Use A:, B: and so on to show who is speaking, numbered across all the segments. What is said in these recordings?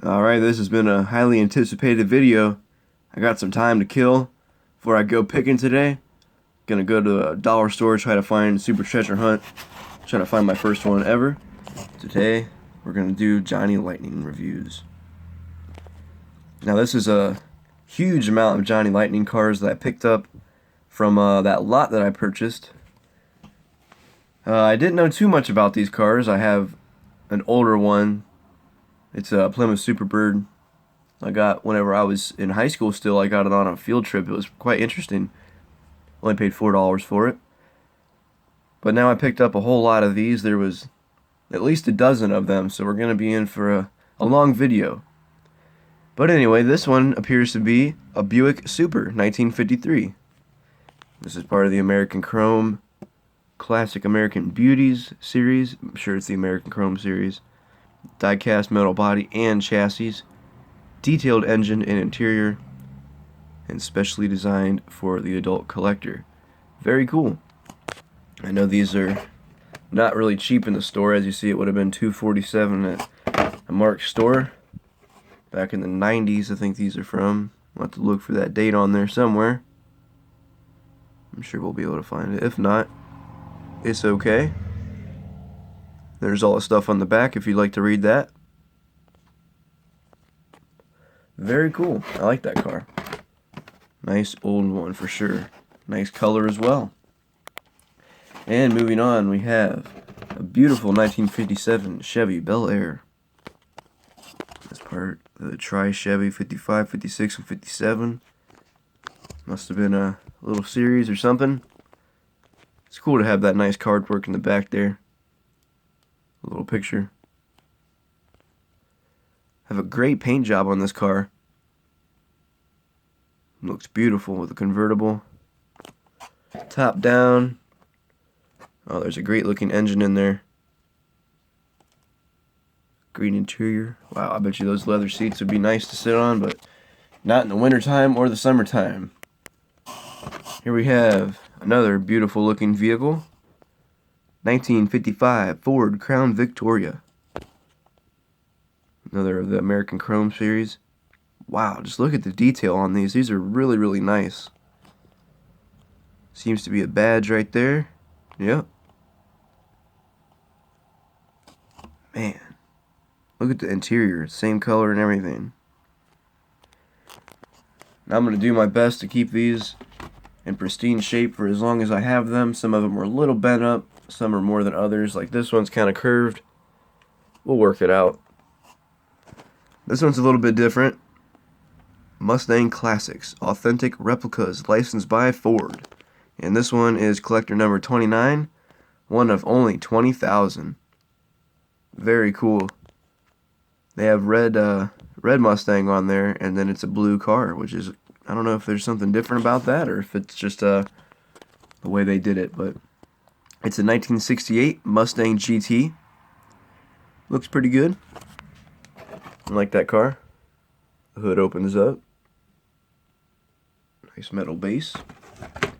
A: Alright, this has been a highly anticipated video. I got some time to kill before I go picking today. Gonna go to a dollar store, try to find super treasure hunt. Trying to find my first one ever. Today, we're gonna do Johnny Lightning reviews. Now this is a huge amount of Johnny Lightning cars that I picked up from that lot that I purchased. I didn't know too much about these cars. I have an older one. It's a Plymouth Superbird. I got whenever I was in high school still. I got it on a field trip. It was quite interesting. Only paid $4 for it. But now I picked up a whole lot of these. There was at least a dozen of them, so we're going to be in for a long video. But anyway, this one appears to be a Buick Super 1953. This is part of the American Chrome Classic American Beauties series. I'm sure it's the American Chrome series. Die-cast metal body and chassis, detailed engine and interior, and specially designed for the adult collector. Very cool. I know these are not really cheap in the store. As you see, it would have been $247 at a Mark's store back in the 90s. I think these are from. I'll have to look for that date on there somewhere. I'm sure we'll be able to find it. If not, it's okay. There's all the stuff on the back if you'd like to read that. Very cool. I like that car. Nice old one for sure. Nice color as well. And moving on, we have a beautiful 1957 Chevy Bel Air. This part of the Tri-Chevy 55, 56, and 57. Must have been a little series or something. It's cool to have that nice card work in the back there. A little picture. Have a great paint job on this car. Looks beautiful with a convertible. Top down. Oh, there's a great looking engine in there. Green interior. Wow, I bet you those leather seats would be nice to sit on, but not in the wintertime or the summertime. Here we have another beautiful looking vehicle. 1955 Ford Crown Victoria. Another of the American Chrome series. Wow, just look at the detail on these. These are really, really nice. Seems to be a badge right there. Yep. Man, look at the interior. Same color and everything. Now I'm going to do my best to keep these in pristine shape for as long as I have them. Some of them are a little bent up. Some are more than others. Like this one's kind of curved. We'll work it out. This one's a little bit different. Mustang Classics. Authentic replicas licensed by Ford. And this one is collector number 29. One of only 20,000. Very cool. They have red Mustang on there, and then it's a blue car, which is, I don't know if there's something different about that or if it's just the way they did it, but it's a 1968 Mustang GT. Looks pretty good. I like that car. The hood opens up. Nice metal base. I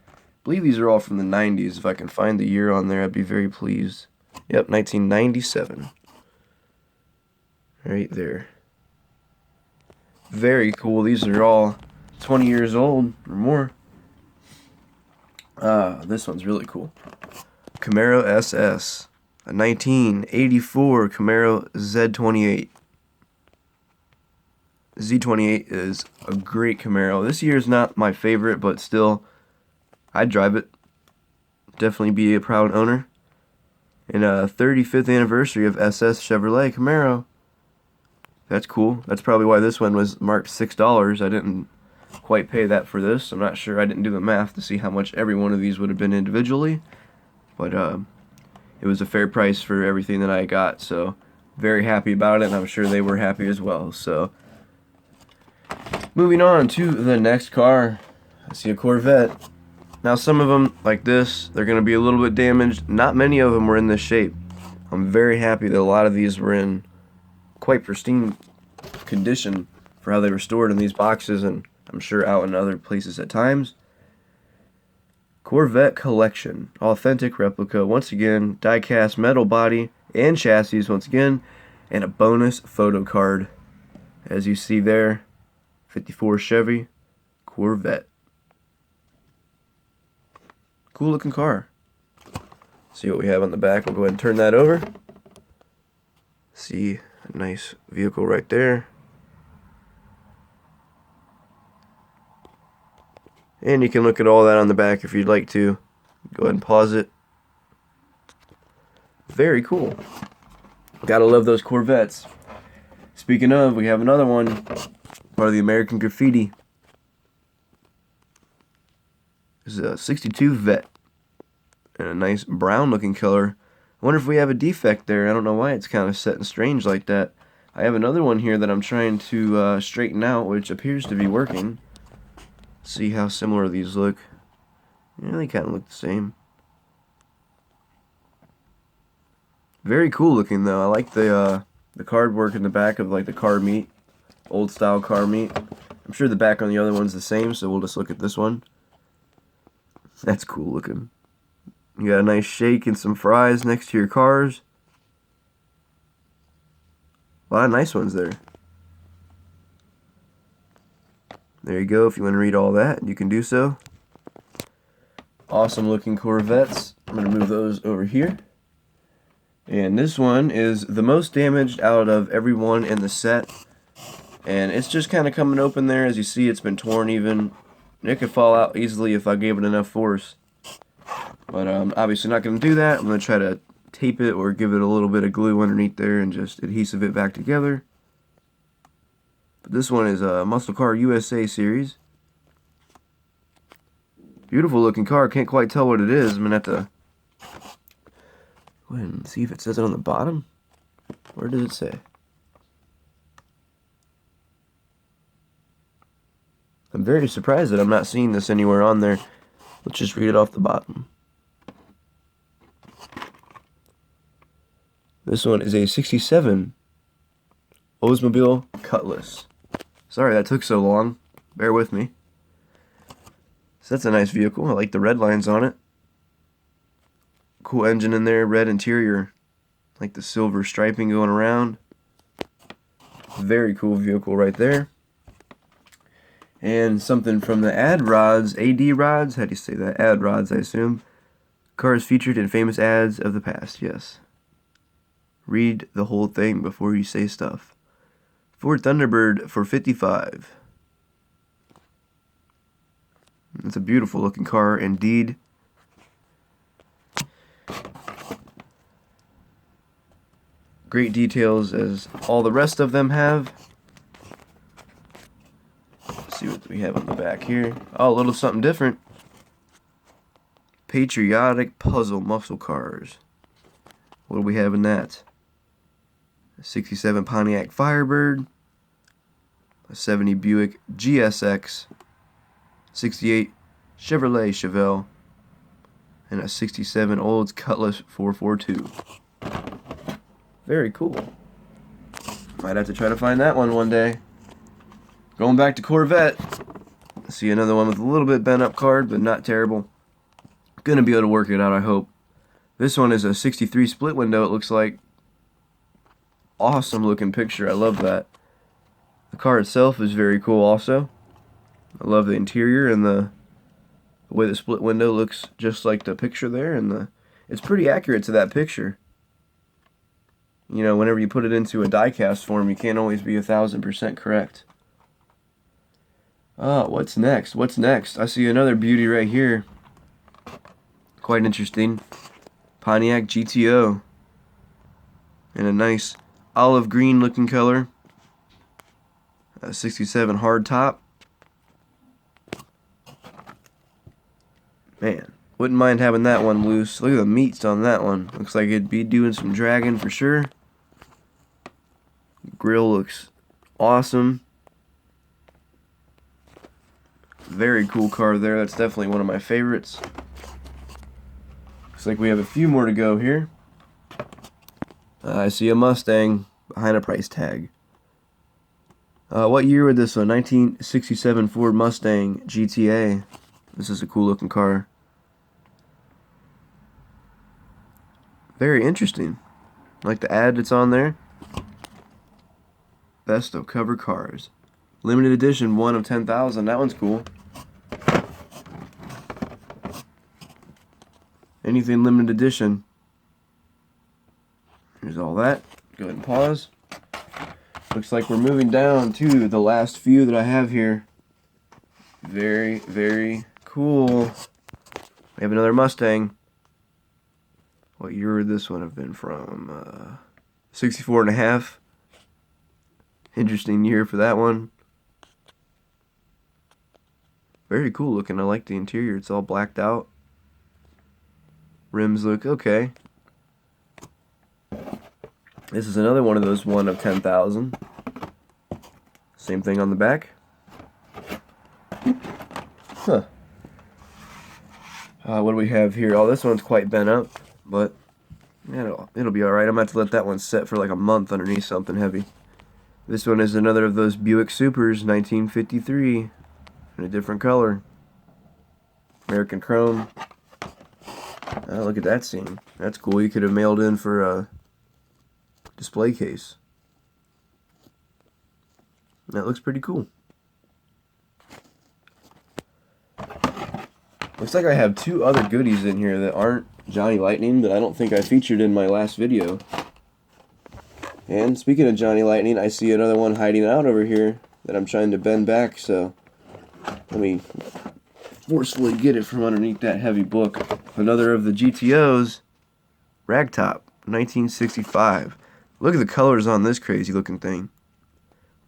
A: believe these are all from the 90s. If I can find the year on there, I'd be very pleased. Yep, 1997. Right there. Very cool. These are all 20 years old or more. This one's really cool. Camaro SS. A 1984 Camaro Z28. Z28 is a great Camaro. This year is not my favorite, but still, I'd drive it. Definitely be a proud owner. And a 35th anniversary of SS Chevrolet Camaro. That's cool. That's probably why this one was marked $6. I didn't quite pay that for this. I'm not sure. I didn't do the math to see how much every one of these would have been individually. But it was a fair price for everything that I got. So very happy about it, and I'm sure they were happy as well. So moving on to the next car. I see a Corvette. Now some of them, like this, they're going to be a little bit damaged. Not many of them were in this shape. I'm very happy that a lot of these were in quite pristine condition for how they were stored in these boxes, and I'm sure out in other places at times. Corvette Collection. Authentic replica. Once again, die-cast metal body and chassis once again, and a bonus photo card. As you see there, 54 Chevy Corvette. Cool looking car. See what we have on the back. We'll go ahead and turn that over. See a nice vehicle right there. And you can look at all that on the back if you'd like to. Go ahead and pause it. Very cool. Gotta love those Corvettes. Speaking of, we have another one. Part of the American Graffiti. This is a 62 Vet. And a nice brown looking color. I wonder if we have a defect there. I don't know why it's kind of set and strange like that. I have another one here that I'm trying to straighten out, which appears to be working. See how similar these look. Yeah, they kind of look the same. Very cool looking though. I like the card work in the back of like the car meat. Old style car meat. I'm sure the back on the other one's the same, so we'll just look at this one. That's cool looking. You got a nice shake and some fries next to your cars. A lot of nice ones there. There you go. If you want to read all that, you can do so. Awesome looking Corvettes. I'm going to move those over here. And this one is the most damaged out of every one in the set. And it's just kind of coming open there. As you see, it's been torn even. It could fall out easily if I gave it enough force. But I'm obviously not going to do that. I'm going to try to tape it or give it a little bit of glue underneath there and just adhesive it back together. But this one is a Muscle Car USA series. Beautiful looking car. Can't quite tell what it is. I'm going to have to go ahead and see if it says it on the bottom. Where does it say? I'm very surprised that I'm not seeing this anywhere on there. Let's just read it off the bottom. This one is a 67 Oldsmobile Cutlass. Sorry that took so long. Bear with me. So that's a nice vehicle. I like the red lines on it. Cool engine in there, red interior. Like the silver striping going around. Very cool vehicle right there. And something from the ad rods, AD rods, how do you say that? Ad rods, I assume. Cars featured in famous ads of the past, yes. Read the whole thing before you say stuff. Ford Thunderbird for $55. It's a beautiful looking car indeed. Great details as all the rest of them have. Let's see what we have on the back here. Oh, a little something different. Patriotic Puzzle Muscle Cars. What do we have in that? A 67 Pontiac Firebird, a 70 Buick GSX, 68 Chevrolet Chevelle, and a 67 Olds Cutlass 442. Very cool. Might have to try to find that one day. Going back to Corvette. See another one with a little bit bent up card, but not terrible. Gonna be able to work it out, I hope. This one is a 63 split window, it looks like. Awesome looking picture, I love that. The car itself is very cool also. I love the interior and the way the split window looks just like the picture there, and it's pretty accurate to that picture. You know, whenever you put it into a die-cast form, you can't always be 1000% correct. Oh, what's next? What's next? I see another beauty right here. Quite interesting. Pontiac GTO. In a nice olive green looking color. A 67 hard top. Man, wouldn't mind having that one loose. Look at the meats on that one. Looks like it'd be doing some dragging for sure. Grill looks awesome. Very cool car there. That's definitely one of my favorites. Looks like we have a few more to go here. I see a Mustang behind a price tag. What year would this one? 1967 Ford Mustang GTA. This is a cool looking car. Very interesting. Like the ad that's on there. Best of cover cars. Limited edition, 1 of 10,000. That one's cool. Anything limited edition. Here's all that. Go ahead and pause. Looks like we're moving down to the last few that I have here. Very, very cool. We have another Mustang. What year would this one have been from? 64 and a half. Interesting year for that one. Very cool looking. I like the interior. It's all blacked out. Rims look okay. This is another one of those 1 of 10,000. Same thing on the back. Huh. What do we have here? Oh, this one's quite bent up, but it'll be alright. I'm going to have to let that one set for like a month underneath something heavy. This one is another of those Buick Supers, 1953, in a different color. American Chrome. Oh, look at that scene. That's cool. You could have mailed in for a display case. That looks pretty cool. Looks like I have 2 other goodies in here that aren't Johnny Lightning, that I don't think I featured in my last video. And speaking of Johnny Lightning, I see another one hiding out over here that I'm trying to bend back, so let me forcefully get it from underneath that heavy book. Another of the GTOs, Ragtop, 1965. Look at the colors on this crazy looking thing.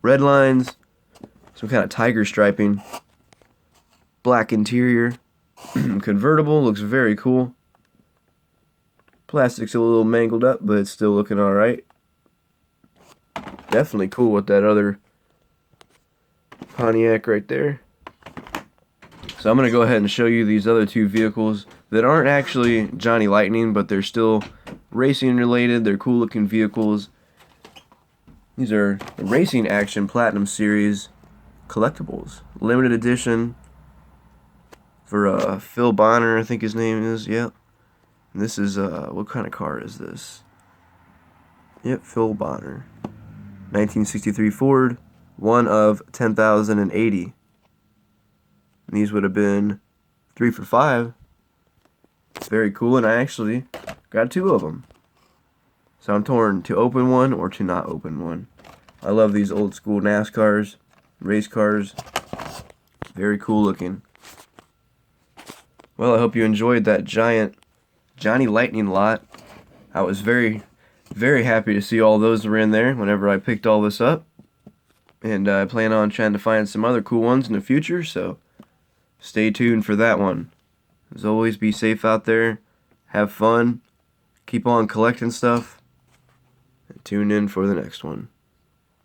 A: Red lines, some kind of tiger striping, black interior, convertible, looks very cool. Plastic's a little mangled up, but it's still looking alright. Definitely cool with that other Pontiac right there. So I'm going to go ahead and show you these other 2 vehicles that aren't actually Johnny Lightning, but they're still racing related. They're cool looking vehicles. These are the Racing Action Platinum Series collectibles. Limited edition for Phil Bonner, I think his name is. Yep. And this is, what kind of car is this? Yep, Phil Bonner. 1963 Ford, 1 of 10,080. And these would have been 3 for $5. Very cool, and I actually got 2 of them. So I'm torn to open one or to not open one. I love these old school NASCARs, race cars. Very cool looking. Well, I hope you enjoyed that giant Johnny Lightning lot. I was very, very happy to see all those were in there whenever I picked all this up. And I plan on trying to find some other cool ones in the future, so stay tuned for that one. As always, be safe out there, have fun, keep on collecting stuff, and tune in for the next one.